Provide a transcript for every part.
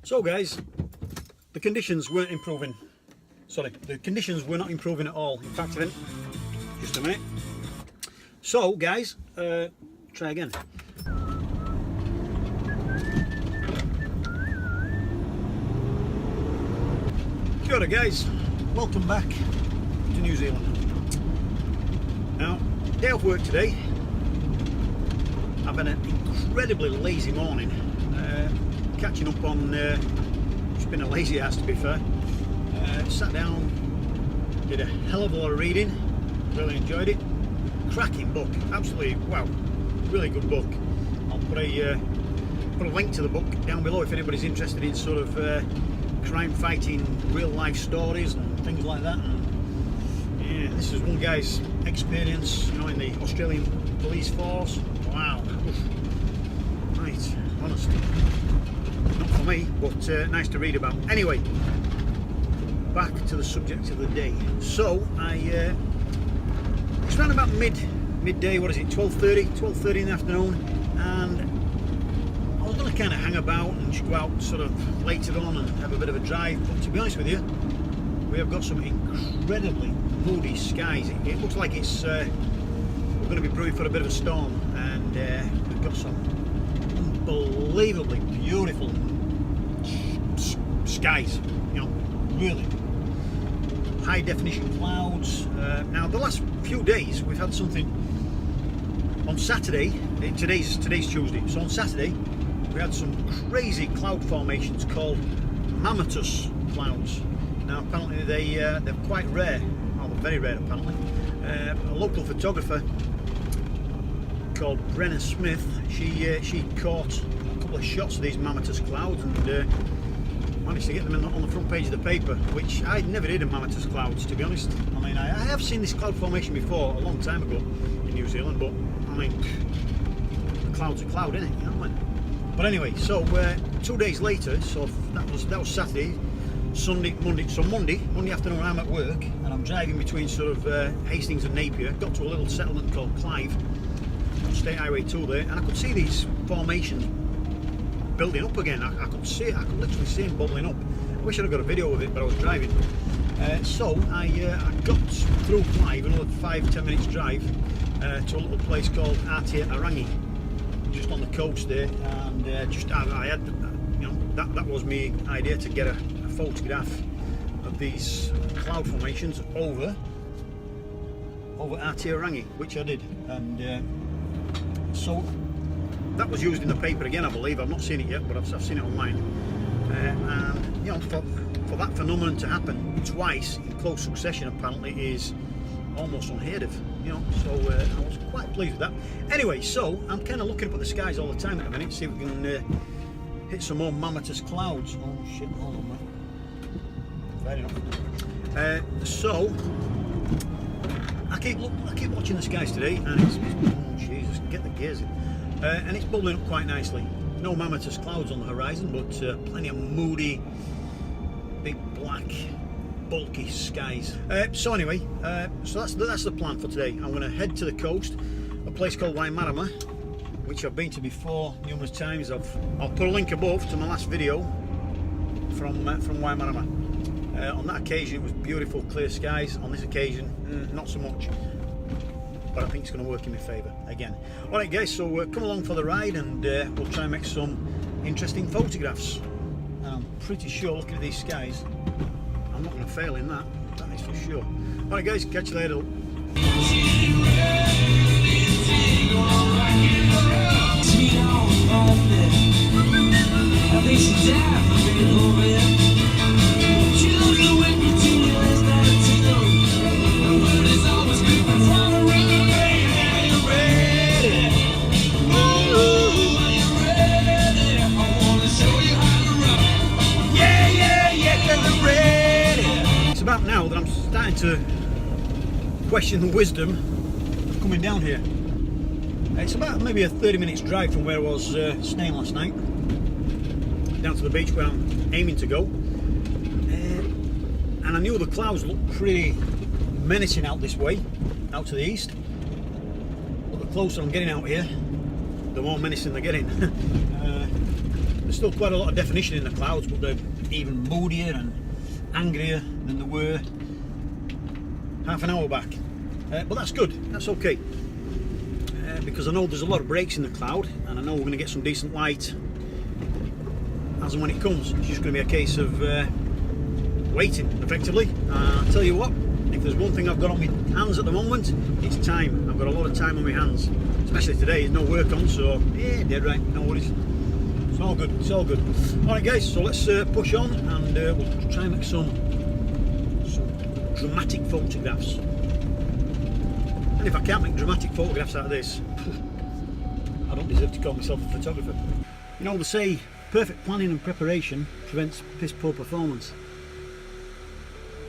So guys, the conditions weren't improving. Sorry, the conditions were not improving at all. In fact, I didn't. Just a minute. So guys, try again. Kia ora guys, welcome back to New Zealand. Now, day off work today. I've had an incredibly lazy morning. Catching up on, it's been a lazy ass to be fair. Sat down, did a hell of a lot of reading, really enjoyed it. Cracking book, absolutely, wow, really good book. I'll put a link to the book down below if anybody's interested in sort of crime fighting, real life stories and things like that. And, yeah, this is one guy's experience, you know, in the Australian police force. Wow, right, honestly. Not for me, but nice to read about. Anyway, back to the subject of the day. So it's around about midday. What is it? 12:30 in the afternoon, and I was going to kind of hang about and just go out sort of later on and have a bit of a drive. But to be honest with you, we have got some incredibly moody skies. It looks like it's we're going to be brewing for a bit of a storm, and we've got some unbelievably beautiful skies, you know, really high definition clouds. Now the last few days we've had something on Saturday. Today's Tuesday, so on Saturday we had some crazy cloud formations called mammatus clouds. Now apparently they're quite rare, well they're very rare apparently. A local photographer called Brenna Smith, she caught a couple of shots of these mammatus clouds and managed to get them on the front page of the paper, which I'd never heard of mammatus clouds, to be honest. I mean, I have seen this cloud formation before a long time ago in New Zealand, but I mean, a cloud's a cloud, isn't it? You know what I mean? But anyway, so 2 days later, so that was Saturday, Sunday, Monday. So Monday afternoon, I'm at work and I'm driving between sort of Hastings and Napier. Got to a little settlement called Clive, on State Highway 2 there, and I could see these formations building up again. I could literally see them bubbling up. I wish I'd have got a video of it, but I was driving. So I got through Clive, another 5-10 minutes drive to a little place called Aotearangi, just on the coast there, and I had, you know, that was my idea, to get a photograph of these cloud formations over Aotearangi, which I did, and so that was used in the paper again, I believe. I've not seen it yet, but I've seen it online. And you know, for that phenomenon to happen twice in close succession, apparently, is almost unheard of. You know, so I was quite pleased with that. Anyway, so I'm kind of looking up at the skies all the time at the minute, see if we can hit some more mammatus clouds. Oh shit! Hold on, mate. Fair enough. So I keep watching the skies today, and it's oh Jesus, get the gears in. And it's bubbling up quite nicely. No mammatus clouds on the horizon, but plenty of moody, big black, bulky skies. So anyway, so that's the plan for today. I'm going to head to the coast, a place called Waimarama, which I've been to before numerous times. I'll put a link above to my last video from Waimarama. On that occasion, it was beautiful, clear skies. On this occasion, not so much. But I think it's going to work in my favour again. Alright guys, so come along for the ride, and we'll try and make some interesting photographs. And I'm pretty sure, looking at these skies, I'm not going to fail in that is for sure. Alright guys, catch you later. Now that I'm starting to question the wisdom of coming down here. It's about maybe a 30 minutes drive from where I was staying last night, down to the beach where I'm aiming to go, and I knew the clouds looked pretty menacing out this way, out to the east, but the closer I'm getting out here, the more menacing they're getting. There's still quite a lot of definition in the clouds, but they're even moodier and angrier than they were half an hour back. But that's good, that's okay. Because I know there's a lot of breaks in the cloud, and I know we're going to get some decent light as and when it comes. It's just going to be a case of waiting, effectively. I'll tell you what, if there's one thing I've got on my hands at the moment, it's time. I've got a lot of time on my hands, especially today. There's no work on, so yeah, dead right, no worries. It's all good, it's all good. Alright guys, so let's push on, and we'll try and make some dramatic photographs. And if I can't make dramatic photographs out of this, I don't deserve to call myself a photographer. You know, they say perfect planning and preparation prevents piss poor performance.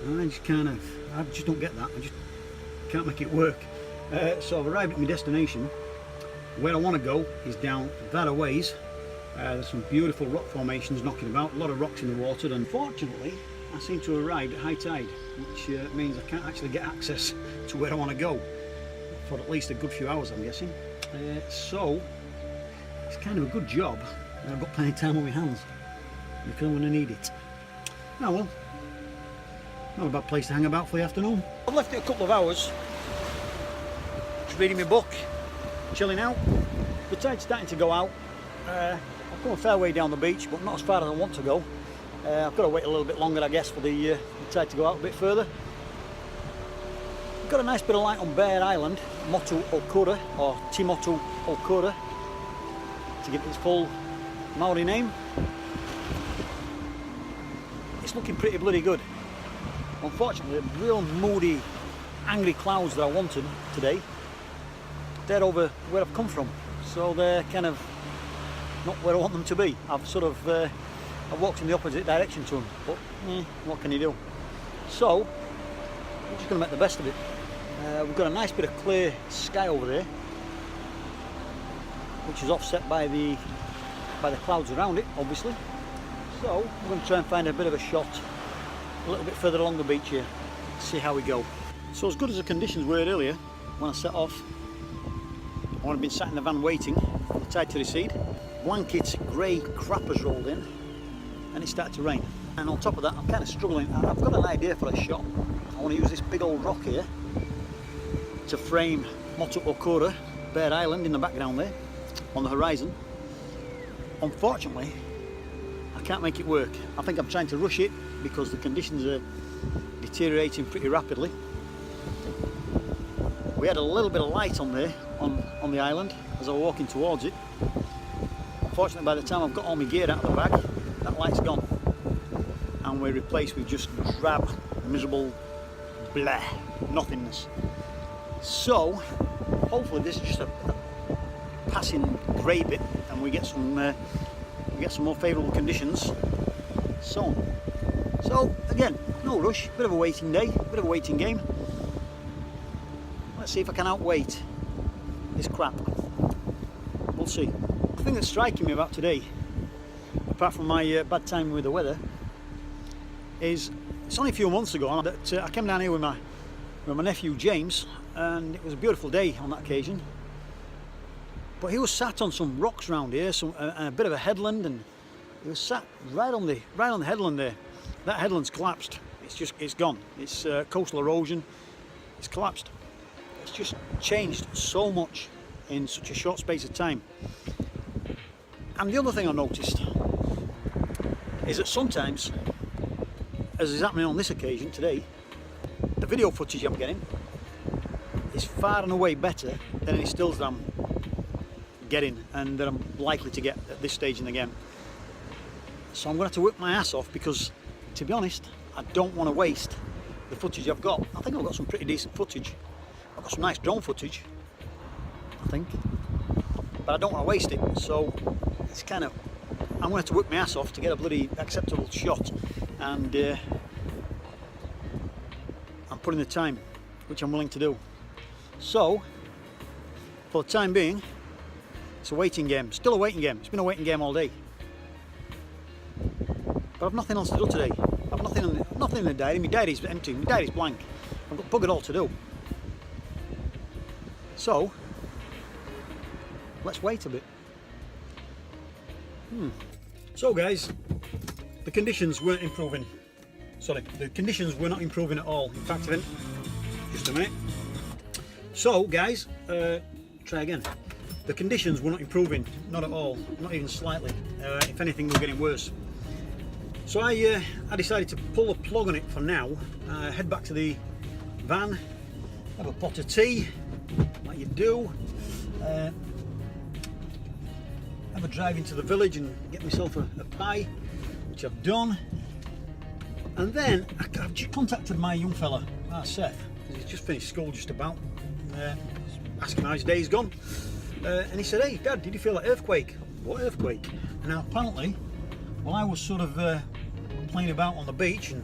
And I just don't get that. I just can't make it work. So I've arrived at my destination. Where I want to go is down that a ways. There's some beautiful rock formations knocking about, a lot of rocks in the water, and unfortunately I seem to have arrived at high tide, which means I can't actually get access to where I want to go for at least a good few hours, I'm guessing. So it's kind of a good job that I've got plenty of time on my hands, because I'm going to need it. Oh well, not a bad place to hang about for the afternoon. I've left it a couple of hours, just reading my book, chilling out. The tide's starting to go out. I've come a fair way down the beach, but not as far as I want to go. I've got to wait a little bit longer, I guess, for the tide to go out a bit further. I've got a nice bit of light on Bear Island, Motu Okura, or Timotu Okura, to give it its full Maori name. It's looking pretty bloody good. Unfortunately, the real moody, angry clouds that I wanted today, they're over where I've come from, so they're kind of not where I want them to be. I've sort of I've walked in the opposite direction to them, but what can you do? So we're just going to make the best of it. We've got a nice bit of clear sky over there, which is offset by the clouds around it, obviously. So we're going to try and find a bit of a shot a little bit further along the beach here, see how we go. So as good as the conditions were earlier when I set off, I would have been sat in the van waiting for the tide to recede. Blanket grey crap has rolled in, and it started to rain. And on top of that, I'm kind of struggling. I've got an idea for a shot. I want to use this big old rock here to frame Motu Okura, Bear Island in the background there, on the horizon. Unfortunately, I can't make it work. I think I'm trying to rush it because the conditions are deteriorating pretty rapidly. We had a little bit of light on there, on the island, as I was walking towards it. Unfortunately, by the time I've got all my gear out of the bag, that light's gone, and we're replaced with just drab, miserable, blah, nothingness. So, hopefully this is just a passing grey bit, and we get some more favourable conditions soon. So again, no rush, bit of a waiting day, bit of a waiting game. Let's see if I can outwait this crap. We'll see. The thing that's striking me about today, apart from my bad timing with the weather, is it's only a few months ago that I came down here with my nephew James, and it was a beautiful day on that occasion. But he was sat on some rocks around here, and a bit of a headland, and he was sat right on the headland there. That headland's collapsed. It's gone. It's coastal erosion. It's collapsed. It's just changed so much in such a short space of time. And the other thing I noticed is that sometimes, as is happening on this occasion today, the video footage I'm getting is far and away better than any stills that I'm getting and that I'm likely to get at this stage in the game. So I'm going to have to work my ass off, because to be honest, I don't want to waste the footage I've got. I think I've got some pretty decent footage. I've got some nice drone footage, I think, but I don't want to waste it. So it's kind of, I'm going to have to work my ass off to get a bloody acceptable shot, and I'm putting the time, which I'm willing to do. So for the time being, it's a waiting game. Still a waiting game. It's been a waiting game all day. But I've nothing else to do today. I've nothing in the diary. My diary's empty. My diary's blank. I've got buggered all to do. So let's wait a bit. So guys, the conditions weren't improving. Sorry, the conditions were not improving at all. In fact, just a minute. So guys, try again. The conditions were not improving, not at all, not even slightly. If anything, they were getting worse. So I decided to pull the plug on it for now, head back to the van, have a pot of tea, like you do, have a drive into the village and get myself a pie, which I've done. And then I've just contacted my young fella, Seth, because he's just finished school just about, asking how his day's gone. And he said, "Hey Dad, did you feel that earthquake?" "What earthquake?" And now apparently, while I was sort of playing about on the beach and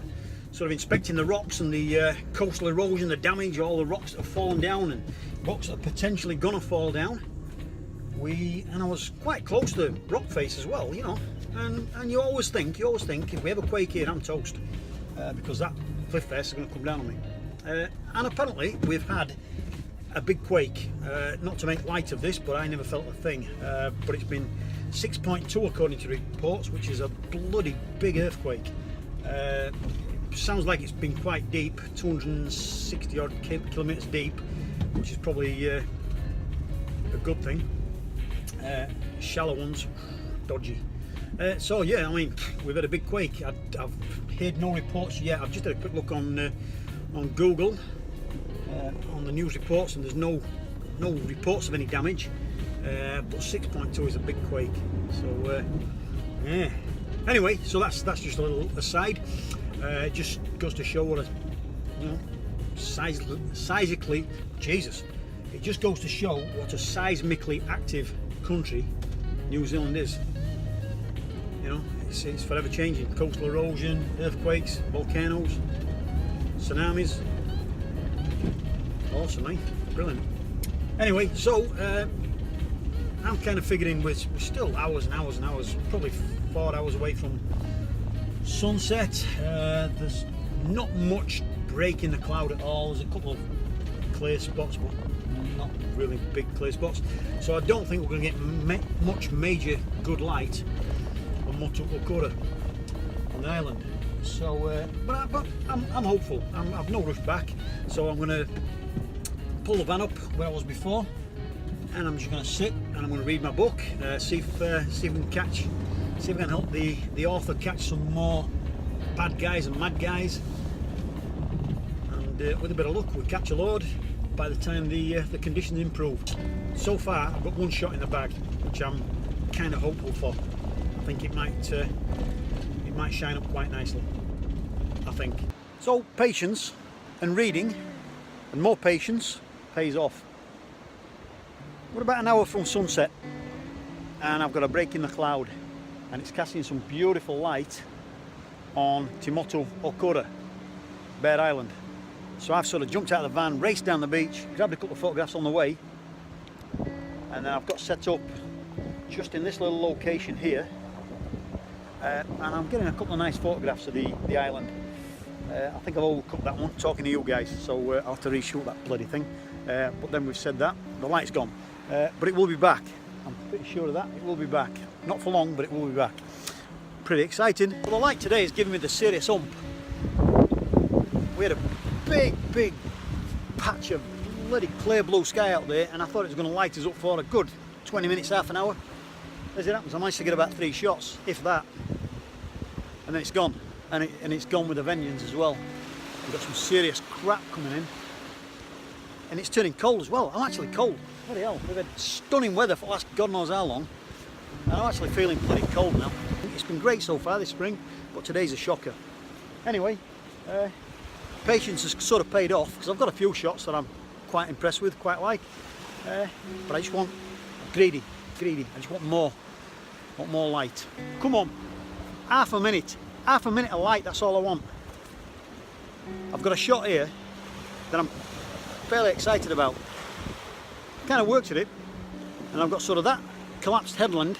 sort of inspecting the rocks and the coastal erosion, the damage, all the rocks that have fallen down and rocks that are potentially gonna fall down, and I was quite close to rock face as well, you know. And you always think if we have a quake here, I'm toast, because that cliff face is going to come down on me. And apparently we've had a big quake. Not to make light of this, but I never felt a thing. But it's been 6.2 according to reports, which is a bloody big earthquake. Sounds like it's been quite deep, 260 odd kilometres deep, which is probably a good thing. Shallow ones, dodgy. So yeah, I mean, we've had a big quake. I've heard no reports yet. I've just had a quick look on Google, on the news reports, and there's no reports of any damage. But 6.2 is a big quake. So yeah. Anyway, so that's just a little aside. It just goes to show what a, you know, seismically, Jesus. It just goes to show what a seismically active country New Zealand is. You know, it's forever changing. Coastal erosion, earthquakes, volcanoes, tsunamis. Awesome, eh? Brilliant. Anyway, so I'm kind of figuring we're still hours and hours and hours, probably 4 hours away from sunset. There's not much break in the cloud at all. There's a couple of clear spots, but not really big clear spots. So I don't think we're going to get much major good light on Motu Okura on the island. So, but I'm hopeful. I've no rush back. So I'm going to pull the van up where I was before, and I'm just going to sit and I'm going to read my book, see if we can help the author catch some more bad guys and mad guys, and with a bit of luck we'll catch a load by the time the conditions improve. So far I've got one shot in the bag, which I'm kind of hopeful for. I think it might shine up quite nicely, I think. So patience and reading and more patience pays off. We're about an hour from sunset and I've got a break in the cloud, and it's casting some beautiful light on Motu Okura, Bear Island. So I've sort of jumped out of the van, raced down the beach, grabbed a couple of photographs on the way, and then I've got set up just in this little location here, and I'm getting a couple of nice photographs of the island. I think I've overcooked that one, talking to you guys, so I'll have to reshoot that bloody thing. But then we've said that, the light's gone. But it will be back. I'm pretty sure of that. It will be back. Not for long, but it will be back. Pretty exciting. Well, the light today is giving me the serious ump. We had a big patch of bloody clear blue sky out there, and I thought it was going to light us up for a good 20 minutes, half an hour. As it happens, I managed to get about 3 shots, if that. And then it's gone. And it's gone with a vengeance as well. We've got some serious crap coming in. And it's turning cold as well. I'm actually cold. Bloody hell. We've had stunning weather for the last God knows how long. And I'm actually feeling bloody cold now. It's been great so far this spring, but today's a shocker. Anyway, patience has sort of paid off, because I've got a few shots that I'm quite impressed with, quite like. But I just want greedy. I just want more light. Come on, half a minute of light, that's all I want. I've got a shot here that I'm fairly excited about. Kind of worked at it, and I've got sort of that collapsed headland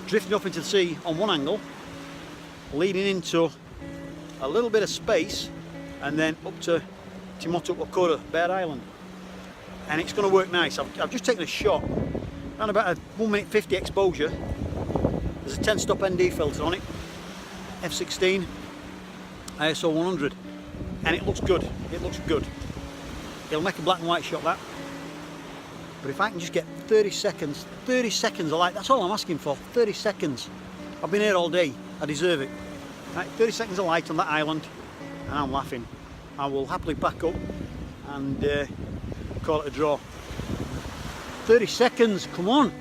drifting up into the sea on one angle, leading into a little bit of space, and then up to Motu Okura, Bear Island. And it's going to work nice. I've just taken a shot around about a 1:50 exposure, There's a 10 stop ND filter on it, F16, ISO 100, and it looks good. It looks good. It'll make a black and white shot, that. But if I can just get 30 seconds of light, that's all I'm asking for, 30 seconds. I've been here all day, I deserve it. Right, 30 seconds of light on that island, and I'm laughing. I will happily pack up and call it a draw. 30 seconds, come on.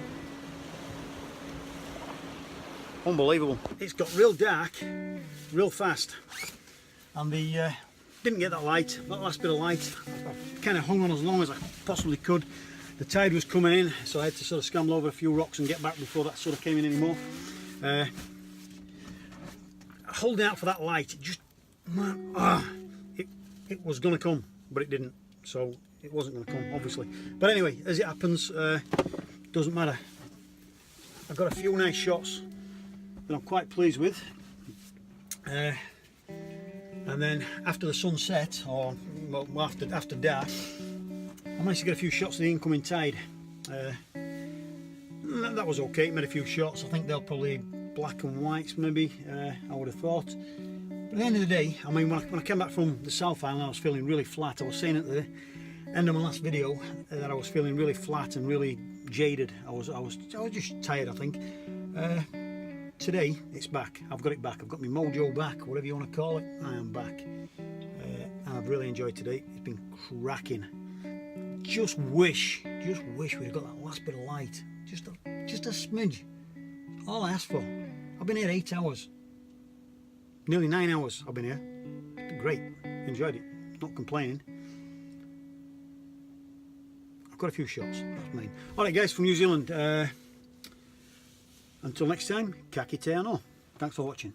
Unbelievable. It's got real dark, real fast. And the didn't get that light, that last bit of light. I kind of hung on as long as I possibly could. The tide was coming in, so I had to sort of scramble over a few rocks and get back before that sort of came in anymore. Holding out for that light, it just, it was going to come, but it didn't. So it wasn't going to come, obviously. But anyway, as it happens, doesn't matter. I've got a few nice shots that I'm quite pleased with. And then after the sun set, or well, after dark, I managed to get a few shots of the incoming tide. That was okay, made a few shots. I think they'll probably black and whites maybe, I would have thought. But at the end of the day, I mean, when I came back from the South Island, I was feeling really flat. I was saying at the end of my last video that I was feeling really flat and really jaded. I was just tired, I think. Today it's back. I've got it back. I've got my mojo back, whatever you want to call it. I am back, and I've really enjoyed today. It's been cracking. Just wish we'd have got that last bit of light. Just a smidge. All I asked for. I've been here 8 hours. Nearly 9 hours I've been here. It's been great. Enjoyed it. Not complaining. I've got a few shots. That's mine. Alright guys, from New Zealand. Until next time, ka kite anō. Thanks for watching.